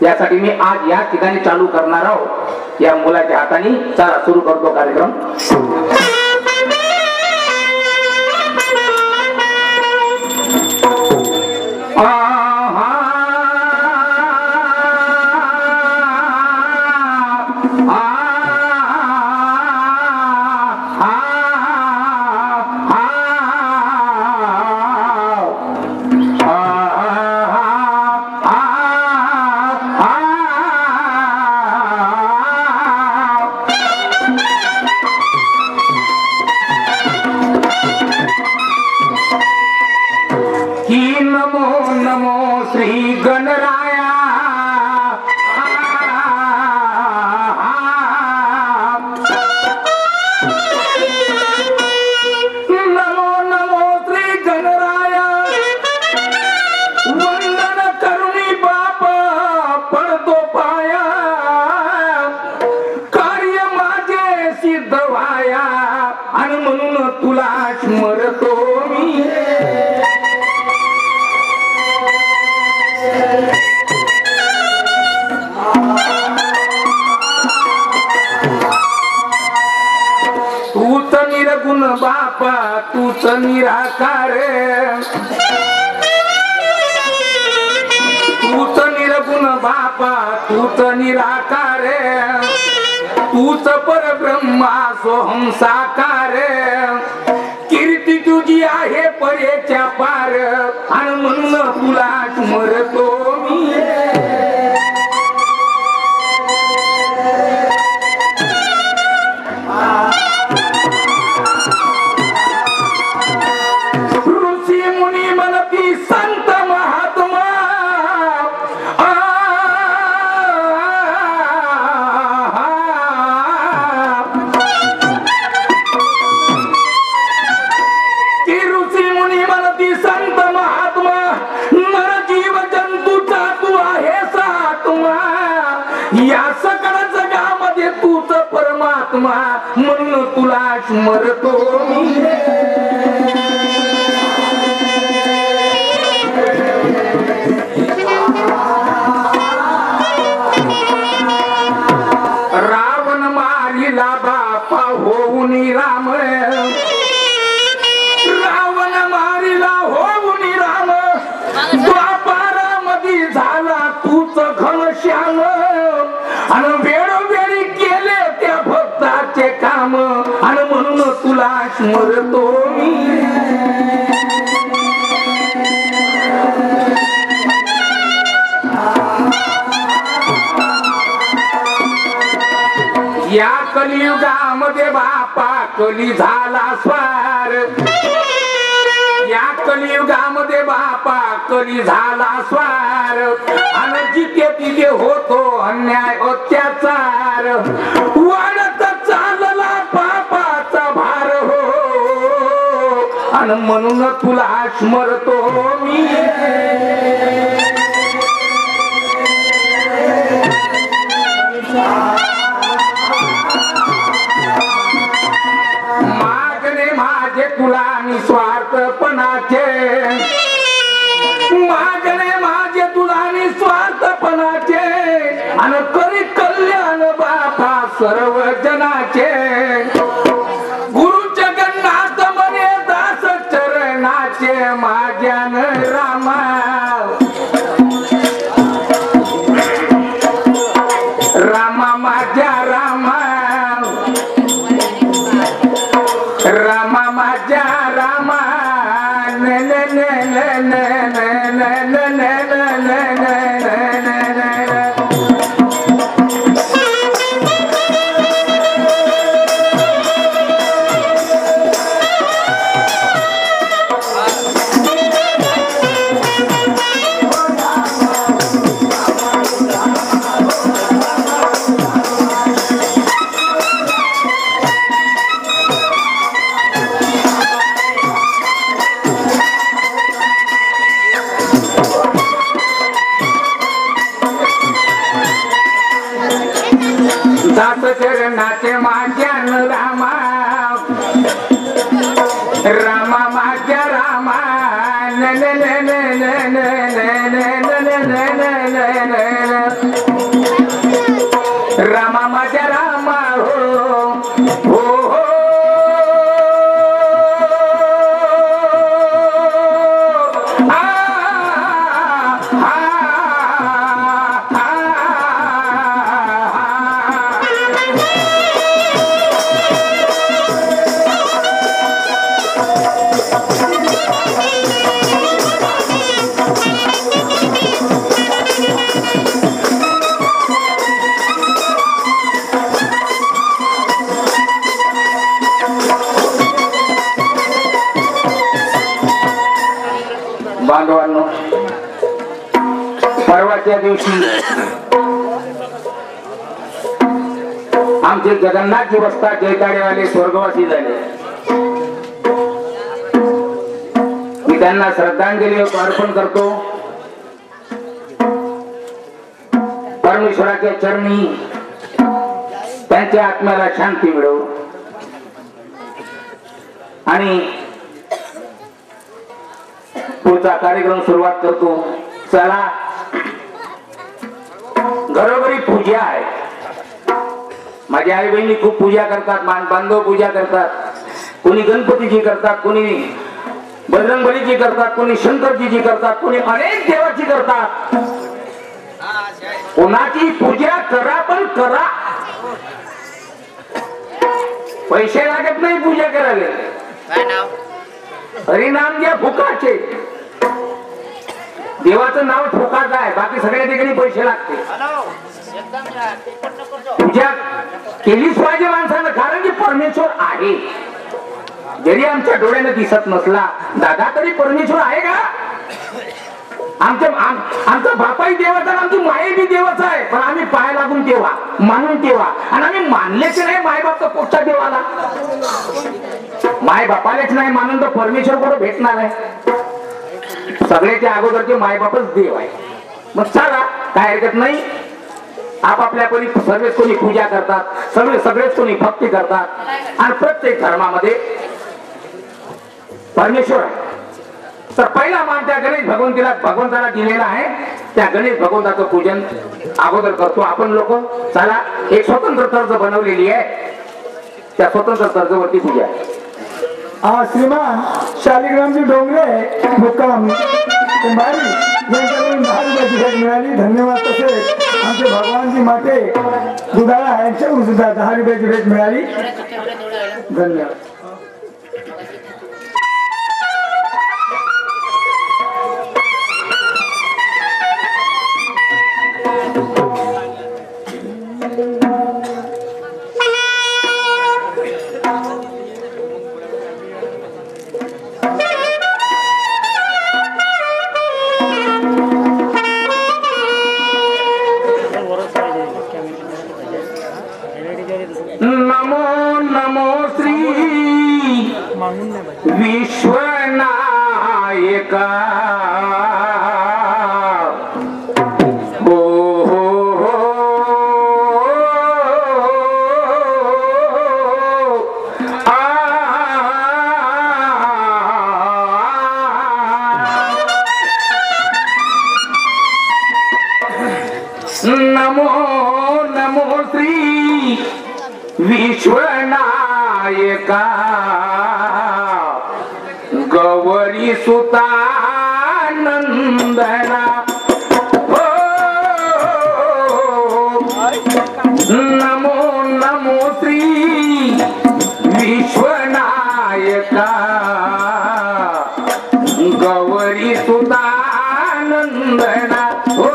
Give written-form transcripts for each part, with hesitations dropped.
यासाठी मी आज या ठिकाणी चालू करणार आहोत. या मुलाच्या हाताने चला सुरू करतो कार्यक्रम. बापा तूच निराकार, तूच निर्गुण बापा तूच निराकार, तूच परब्रह्मा सोहम साकार. कीर्ती तुझी आहे परेच्या पार आणि म्हणून तुला स्मरतो मी. म्हणून तुला स्मरतो मी. रावण मारिला बापा होऊन राम, रावण मारिला होऊन राम, द्वापारामध्ये झाला तूच घनश्याम. आणि वेळोवेळी केले त्या भक्ताचे काम आणि म्हणून तुला स्मरतो मी. या कलियुगामध्ये बापा कली झाला स्वार, या कलियुगामध्ये बापा कली झाला स्वार. आणि जिथे तिथे होतो अन्याय अत्याचार, वाढत चालला पापाचा भार हो. आणि म्हणून तुला स्मरतो मी. मागणे माझे तुला निस्वार्थपणाचे, मागणे माझे तुला निस्वार्थपणाचे. आणि करी कल्याण बापा सर्व जनाचे. गुरु जगन्नाथ म्हणे दास चरणाचे माझ्यान रामा. रामा माझ्या रामा, रामा माझ्या रामा. ने ने ने ने ने ने ने ने ने ने ने. दास चरणाचे माझ्यान रामा, रामा माझ्या रामा. ने ने ने ने ने ने ने ने ने ने ने रामा माझ्या रामा हो हो हो बांधवांनो, परवाच्या दिवशी आमचे जगन्नाथजी वस्ताद जैताडेवाले स्वर्गवासी झाले. मी त्यांना श्रद्धांजली अर्पण करतो. परमेश्वराच्या चरणी त्यांच्या आत्म्याला शांती मिळो. आणि पुढचा कार्यक्रम सुरुवात करतो. चला, घरोघरी पूजा आहे. माझ्या आई बहिणी खूप पूजा करतात, बांधव पूजा करतात. कोणी गणपतीची करतात, कोणी बजरंगबलीची करतात, कोणी शंकरजीची करतात, कोणी अनेक देवाची करतात. कोणाची पूजा करा, पण करा. पैसे लागत नाही पूजा करायला. हरिनाम घ्या फुकाचे. देवाचं नाव फुकाचं आहे, बाकी सगळ्या ठिकाणी पैसे लागते. पूजा केलीच पाहिजे माणसानं, कारण की परमेश्वर आहे. जरी आमच्या डोळ्यानं दिसत नसला दादा, तरी परमेश्वर आहे का? आमचा बापाही देवाचा, आमची माई बी देवाचा आहे. पण आम्ही पाय लागून तेव्हा, मानून तेव्हा, आणि आम्ही मानलेच नाही माय बाप तर पोटच्या देवाला. माय बापालेच नाही मानून तर परमेश्वर कुठं भेटणार आहे? सगळ्याच्या अगोदरचे माय बापच देव आहे. मग चला, काय हरकत नाही. आपापल्या कोणी सर्वच कोणी पूजा करतात, सगळेच कोणी भक्ती करतात. आणि प्रत्येक धर्मामध्ये परमेश्वर आहे. तर पहिला मान त्या गणेश भगवंताला दिलेला आहे. त्या गणेश भगवंताचं पूजन अगोदर करतो आपण लोक. चला, एक स्वतंत्र तर्ज बनवलेली आहे, त्या स्वतंत्र तर्जवरती पूजा आहे. श्रीमान शालिग्रामजी डोंगरे मुक्काम कुंभारी यांच्याकडून 10 रुपयाची भेट मिळाली. धन्यवाद. तसेच आमचे भगवानजी माटे दुधाळा यांच्याकडून सुद्धा 10 रुपयाची भेट मिळाली. धन्यवाद. नमो नमो श्री विश्वनायका. हो हो हो नमो नमो श्री विश्वनायका. गौरी सुतानंदना. हो नमो नमो श्री विश्वनायका. गौरी सुतानंदना. हो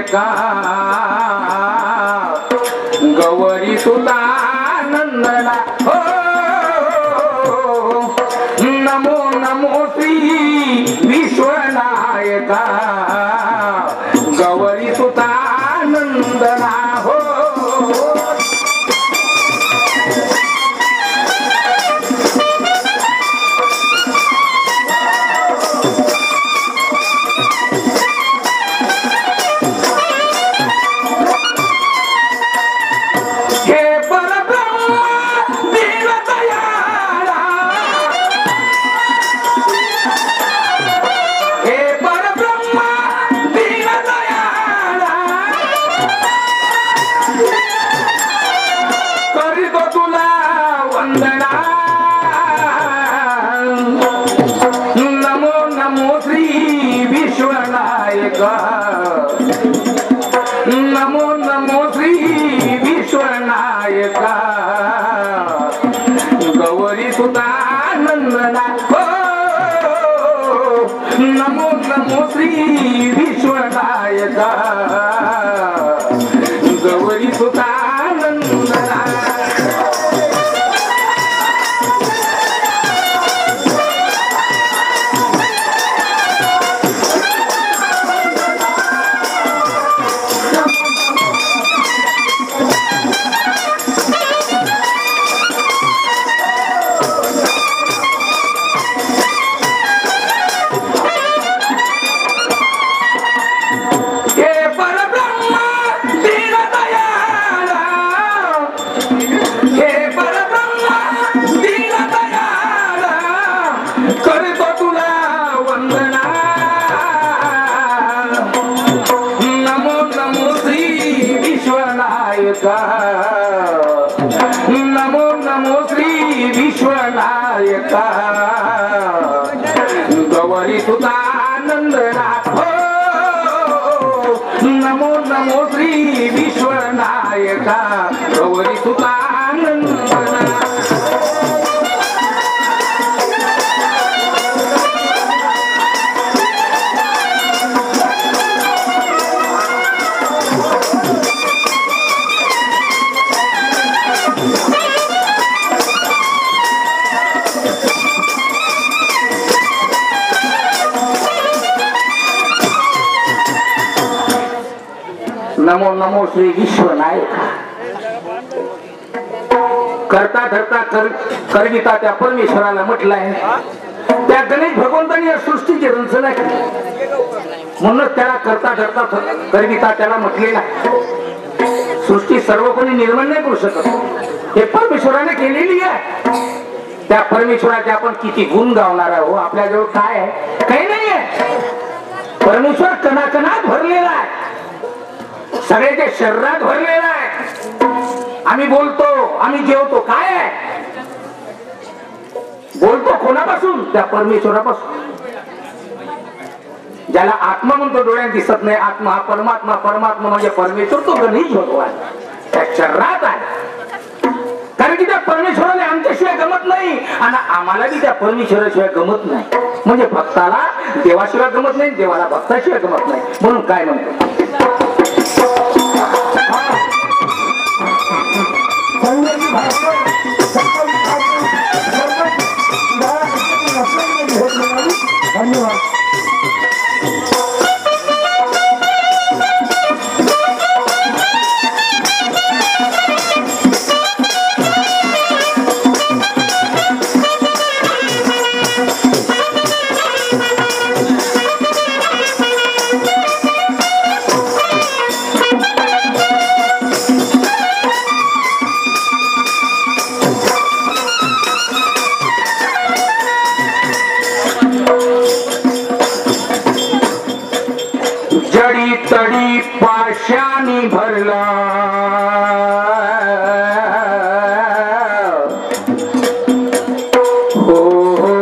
एका गौरी सुता नंदना हो नमो नमो श्री विश्वनायका गौरी सुता नंदना हो नमो नमो श्री विश्वनायका गौरी सुता नंदना हो नमो नमो श्री विश्वनायका गौरी सुता नंदना नमो नमो श्री विश्वनायका गौरी सुता नंदना हो नमो नमो श्री विश्वनायका गौरी सुता नंदना नमो नमो श्री विश्वनायका करता धरता करविता त्या परमेश्वराला म्हटलंय त्या गणेश भगवंतांनी या सृष्टीची रचना केली म्हणूनच त्याला करता धरता करविता त्याला म्हटलेला सृष्टी सर्व कोणी निर्माण नाही करू शकत हे परमेश्वराने केलेली आहे त्या परमेश्वराचे आपण किती गुण गावणार आहोत आपल्याजवळ काय आहे काही नाही आहे परमेश्वर कणाकणात भरलेला आहे सगळ्याच्या शरीरात भरलेला आहे आम्ही बोलतो आम्ही जेवतो काय आहे बोलतो कोणापासून त्या परमेश्वरापासून ज्याला आत्मा म्हणतो डोळ्यात दिसत नाही आत्मा हा परमात्मा परमात्मा म्हणजे परमेश्वर तो गणेश भगवान त्या शरीरात आहे कारण की त्या परमेश्वराने आमच्याशिवाय गमत नाही आणि आम्हाला बी त्या परमेश्वराशिवाय गमत नाही म्हणजे भक्ताला देवाशिवाय गमत नाही देवाला भक्ताशिवाय गमत नाही म्हणून काय म्हणतो धन्यवाद तडी पाशानी भरला हो हो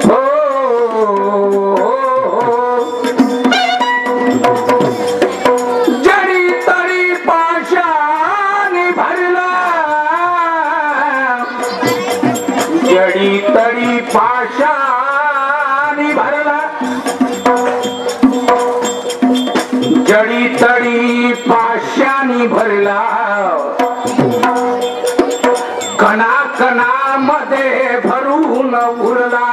हो जडी तडी पाशानी भरला जडी तडी पाशा भरला जडी तडी पाशानी भरला कणा कणा मध्ये भरून उरला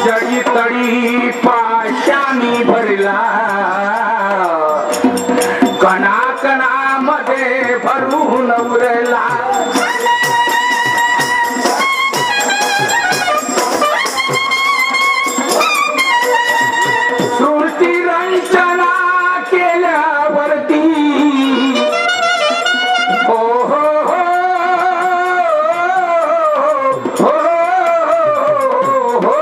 जडी तडी पाशानी भरला कणा कणा मध्ये भरून उरला सृष्टी रंजना केल्यावरती हो हो हो हो हो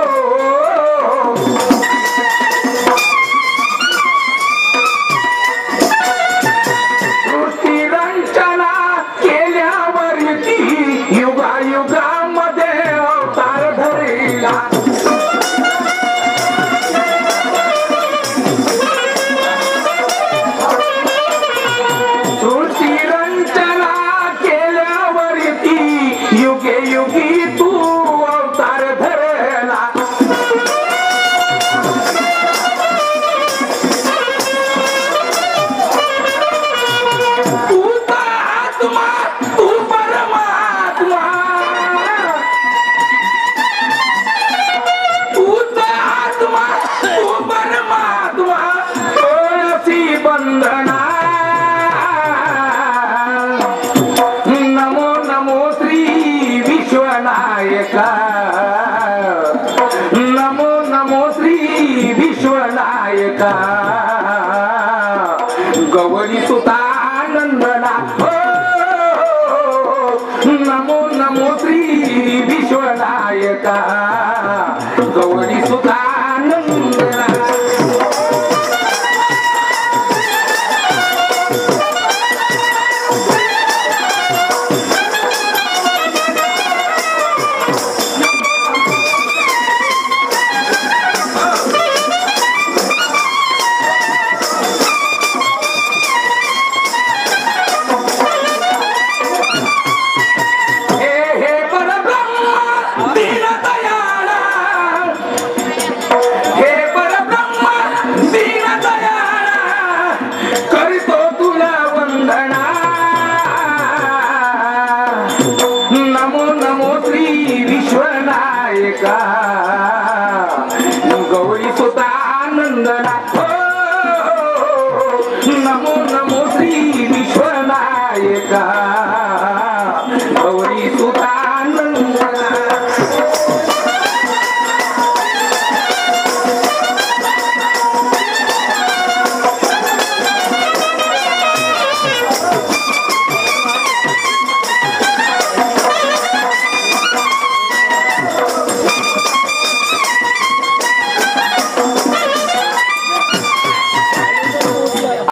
सृष्टी रंजना केल्यावरती युगा युगामध्ये अवतार धरला सृष्टी रंजना केल्यावरती युगे युगी तू अवतार धरला तू तर आत्मा तू परमात्मा तू तर आत्मा तू परमात्मा तुळसी बंधना नमो नमो श्री विश्वनायका नमो नमो श्री विश्वनायका गौरी सुता आनंदना हो नमो नमो श्री विश्वनायका गौरी सुता आनंदना नमो नमो श्री विश्वनायका गौरी सुता आनंदना हो नमो नमो श्री विश्वनायका